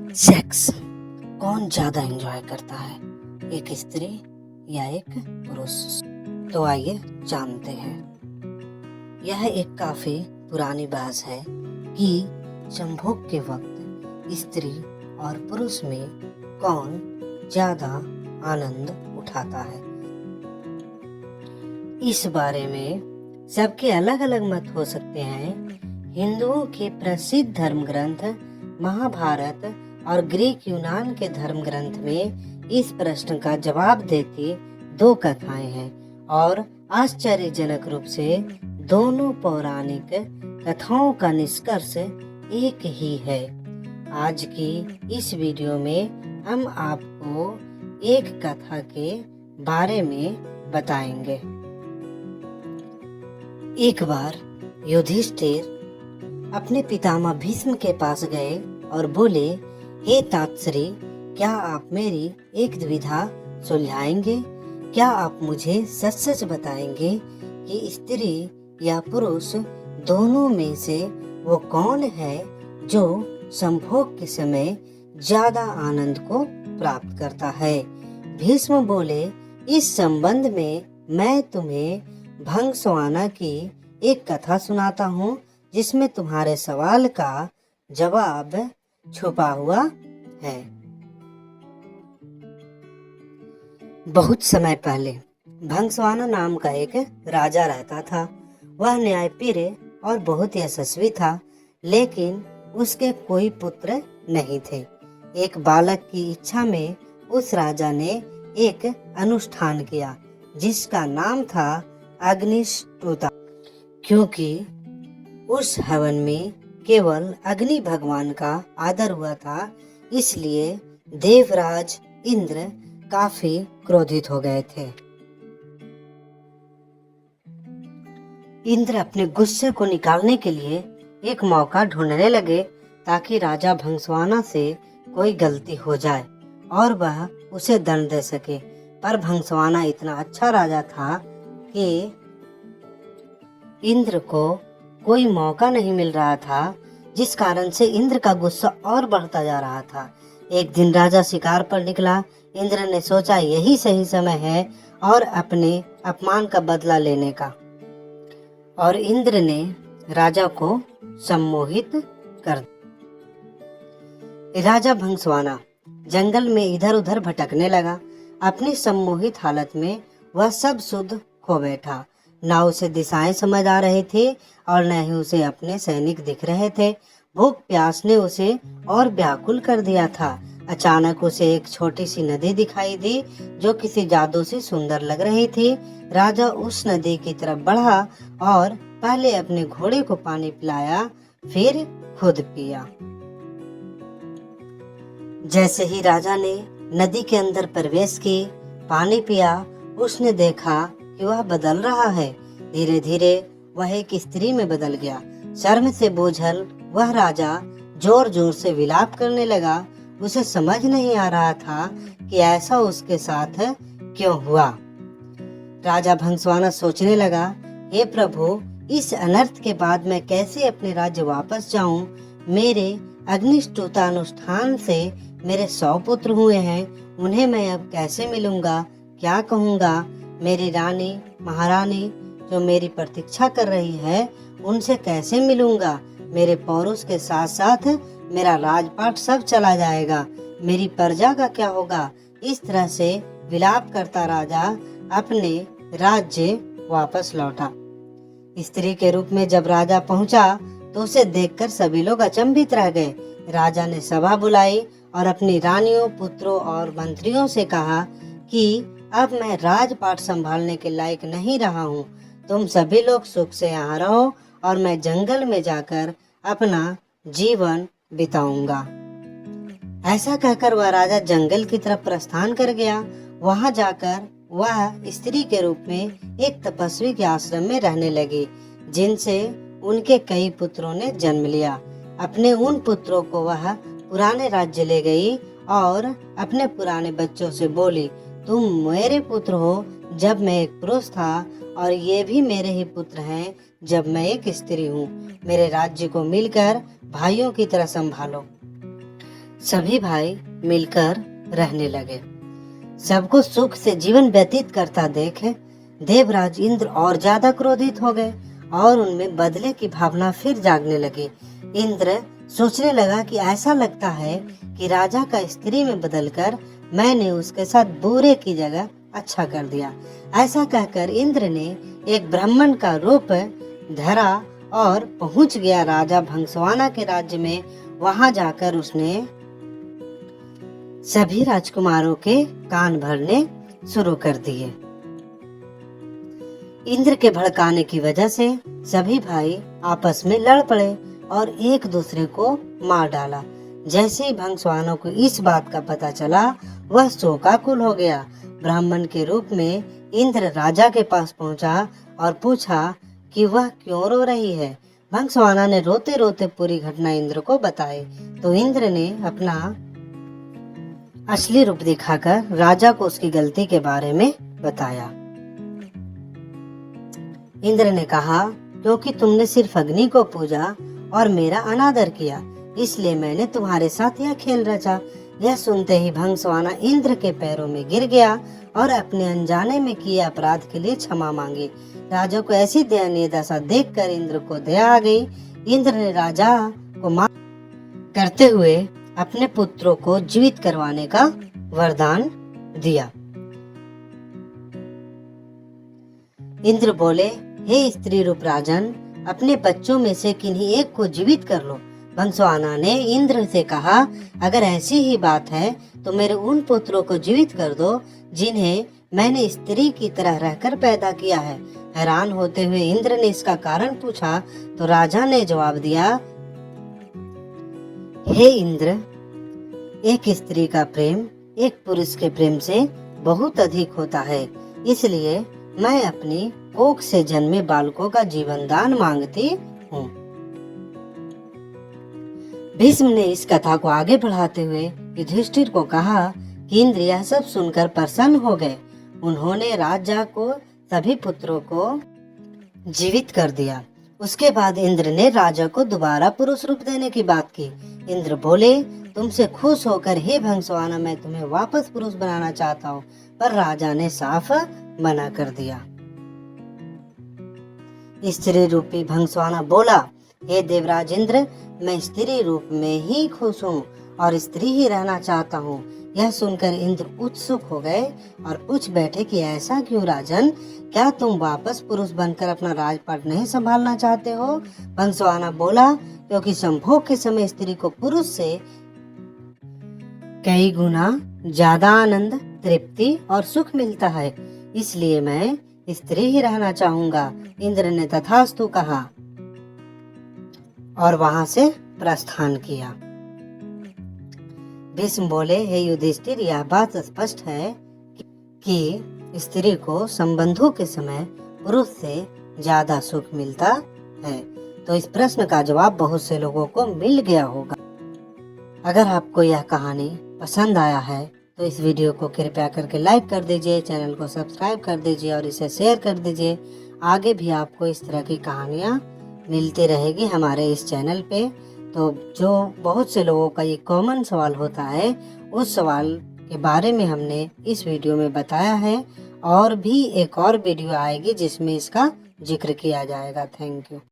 Sex कौन ज्यादा enjoy करता है, एक स्त्री या एक पुरुष? तो आइए जानते हैं। यह एक काफी पुरानी बहस है कि संभोग के वक्त स्त्री और पुरुष में कौन ज्यादा आनंद उठाता है। इस बारे में सबके अलग अलग मत हो सकते हैं। हिंदुओं के प्रसिद्ध धर्म ग्रंथ महाभारत और ग्रीक यूनान के धर्म ग्रंथ में इस प्रश्न का जवाब देती दो कथाएं हैं और आश्चर्यजनक रूप से दोनों पौराणिक कथाओं का निष्कर्ष एक ही है। आज की इस वीडियो में हम आपको एक कथा के बारे में बताएंगे। एक बार युधिष्ठिर अपने पितामह भीष्म के पास गए और बोले, हे तातश्री, क्या आप मेरी एक दुविधा सुलझाएंगे? क्या आप मुझे सच सच बताएंगे कि स्त्री या पुरुष दोनों में से वो कौन है जो संभोग के समय ज्यादा आनंद को प्राप्त करता है? भीष्म बोले, इस संबंध में मैं तुम्हें भंगस्वाना की एक कथा सुनाता हूँ जिसमें तुम्हारे सवाल का जवाब छुपा हुआ है। बहुत समय पहले भंगस्वाना नाम का एक राजा रहता था। वह न्यायप्रिय और बहुत यशस्वी था, लेकिन उसके कोई पुत्र नहीं थे। एक बालक की इच्छा में उस राजा ने एक अनुष्ठान किया जिसका नाम था अग्निष्टोता। क्योंकि उस हवन में केवल अग्नि भगवान का आदर हुआ था, इसलिए देवराज इंद्र काफी क्रोधित हो गए थे। इंद्र अपने गुस्से को निकालने के लिए एक मौका ढूंढने लगे ताकि राजा भंगस्वाना से कोई गलती हो जाए और वह उसे दंड दे सके। पर भंगस्वाना इतना अच्छा राजा था कि इंद्र को कोई मौका नहीं मिल रहा था, जिस कारण से इंद्र का गुस्सा और बढ़ता जा रहा था। एक दिन राजा शिकार पर निकला। इंद्र ने सोचा यही सही समय है और अपने अपमान का बदला लेने का, और इंद्र ने राजा को सम्मोहित कर दिया। राजा भंगस्वाना जंगल में इधर उधर भटकने लगा। अपनी सम्मोहित हालत में वह सब सुध खो बैठा। न उसे दिशाएं समझ आ रही थी और न ही उसे अपने सैनिक दिख रहे थे। भूख प्यास ने उसे और व्याकुल कर दिया था। अचानक उसे एक छोटी सी नदी दिखाई दी जो किसी जादू से सुंदर लग रही थी। राजा उस नदी की तरफ बढ़ा और पहले अपने घोड़े को पानी पिलाया, फिर खुद पिया। जैसे ही राजा ने नदी के अंदर प्रवेश की, पानी पिया, उसने देखा कि वह बदल रहा है। धीरे धीरे वह एक स्त्री में बदल गया। शर्म से बोझल वह राजा जोर जोर से विलाप करने लगा। उसे समझ नहीं आ रहा था कि ऐसा उसके साथ क्यों हुआ। राजा भंगस्वाना सोचने लगा, हे प्रभु, इस अनर्थ के बाद मैं कैसे अपने राज्य वापस जाऊं? मेरे अग्निष्टोता अनुष्ठान से मेरे 100 पुत्र हुए हैं, उन्हें मैं अब कैसे मिलूंगा? क्या कहूँगा? मेरी रानी महारानी जो मेरी प्रतीक्षा कर रही है, उनसे कैसे मिलूंगा? मेरे पौरुष के साथ साथ मेरा राजपाट सब चला जाएगा। मेरी प्रजा का क्या होगा? इस तरह से विलाप करता राजा अपने राज्य वापस लौटा। स्त्री के रूप में जब राजा पहुंचा तो उसे देखकर सभी लोग अचंभित रह गए। राजा ने सभा बुलाई और अपनी रानियों, पुत्रों और मंत्रियों से कहा कि अब मैं राजपाट संभालने के लायक नहीं रहा हूँ। तुम सभी लोग सुख से यहाँ रहो और मैं जंगल में जाकर अपना जीवन बिताऊंगा। ऐसा कहकर वह राजा जंगल की तरफ प्रस्थान कर गया। वहां जाकर वह स्त्री के रूप में एक तपस्वी के आश्रम में रहने लगी, जिनसे उनके कई पुत्रों ने जन्म लिया। अपने उन पुत्रों को वह पुराने राज्य ले गई और अपने पुराने बच्चों से बोली, तुम मेरे पुत्र हो जब मैं एक पुरुष था, और ये भी मेरे ही पुत्र हैं जब मैं एक स्त्री हूँ। मेरे राज्य को मिलकर भाइयों की तरह संभालो। सभी भाई मिलकर रहने लगे। सबको सुख से जीवन व्यतीत करता देख देवराज इंद्र और ज्यादा क्रोधित हो गए और उनमें बदले की भावना फिर जागने लगी। इंद्र सोचने लगा कि ऐसा लगता है कि राजा का स्त्री में बदलकर मैंने उसके साथ बुरे की जगह अच्छा कर दिया। ऐसा कहकर इंद्र ने एक ब्राह्मण का रूप धरा और पहुंच गया राजा भंसवाना के राज्य में। वहां जाकर उसने सभी राजकुमारों के कान भरने शुरू कर दिए। इंद्र के भड़काने की वजह से सभी भाई आपस में लड़ पड़े और एक दूसरे को मार डाला। जैसे ही भंसवानों को इस बात का पता चला, वह शोकाकुल हो गया। ब्राह्मण के रूप में इंद्र राजा के पास पहुंचा और पूछा कि वह क्यों रो रही है। भंसवाना ने रोते रोते पूरी घटना इंद्र को बताई तो इंद्र ने अपना असली रूप दिखाकर राजा को उसकी गलती के बारे में बताया। इंद्र ने कहा, क्योंकि तुमने सिर्फ अग्नि को पूजा और मेरा अनादर किया, इसलिए मैंने तुम्हारे साथ यह खेल रचा। यह सुनते ही भंसवाना इंद्र के पैरों में गिर गया और अपने अनजाने में किए अपराध के लिए क्षमा मांगी। राजा को ऐसी दयनीय दशा देखकर इंद्र को दया आ गई। इंद्र ने राजा को माफ करते हुए अपने पुत्रों को जीवित करवाने का वरदान दिया। इंद्र बोले, हे स्त्री रूप राजन, अपने बच्चों में से किन्हीं एक को जीवित कर लो। भंसवाना ने इंद्र से कहा, अगर ऐसी ही बात है तो मेरे उन पुत्रों को जीवित कर दो जिन्हें मैंने स्त्री की तरह रहकर पैदा किया है। हैरान होते हुए इंद्र ने इसका कारण पूछा तो राजा ने जवाब दिया, हे इंद्र, एक स्त्री का प्रेम एक पुरुष के प्रेम से बहुत अधिक होता है, इसलिए मैं अपनी कोख से जन्मे बालकों का जीवन दान मांगती हूँ। भीष्म ने इस कथा को आगे बढ़ाते हुए युधिष्ठिर को कहा कि इंद्र यह सब सुनकर प्रसन्न हो गए। उन्होंने राजा को सभी पुत्रों को जीवित कर दिया। उसके बाद इंद्र ने राजा को दोबारा पुरुष रूप देने की बात की। इंद्र बोले, तुमसे खुश होकर हे भंसवाना मैं तुम्हें वापस पुरुष बनाना चाहता हूँ, पर राजा ने साफ मना कर दिया। स्त्री रूपी भंसवाना बोला, हे देवराज इंद्र, मैं स्त्री रूप में ही खुश हूँ और स्त्री ही रहना चाहता हूँ। यह सुनकर इंद्र उत्सुक हो गए और पूछ बैठे कि ऐसा क्यों राजन, क्या तुम वापस पुरुष बनकर अपना राजपाट नहीं संभालना चाहते हो? भंसवाना बोला, क्योंकि संभोग के समय स्त्री को पुरुष से कई गुना ज्यादा आनंद, तृप्ति और सुख मिलता है, इसलिए मैं स्त्री ही रहना चाहूंगा। इंद्र ने तथास्तु कहा और वहां से प्रस्थान किया। भीष्म बोले, हे युधिष्ठिर, यह बात स्पष्ट है कि स्त्री को संबंधों के समय पुरुष से ज्यादा सुख मिलता है। तो इस प्रश्न का जवाब बहुत से लोगों को मिल गया होगा। अगर आपको यह कहानी पसंद आया है तो इस वीडियो को कृपया करके लाइक कर दीजिए, चैनल को सब्सक्राइब कर दीजिए और इसे शेयर कर दीजिए। आगे भी आपको इस तरह की कहानियाँ मिलती रहेगी हमारे इस चैनल पे। तो जो बहुत से लोगों का ये कॉमन सवाल होता है, उस सवाल के बारे में हमने इस वीडियो में बताया है और भी एक और वीडियो आएगी जिसमें इसका जिक्र किया जाएगा। Thank you.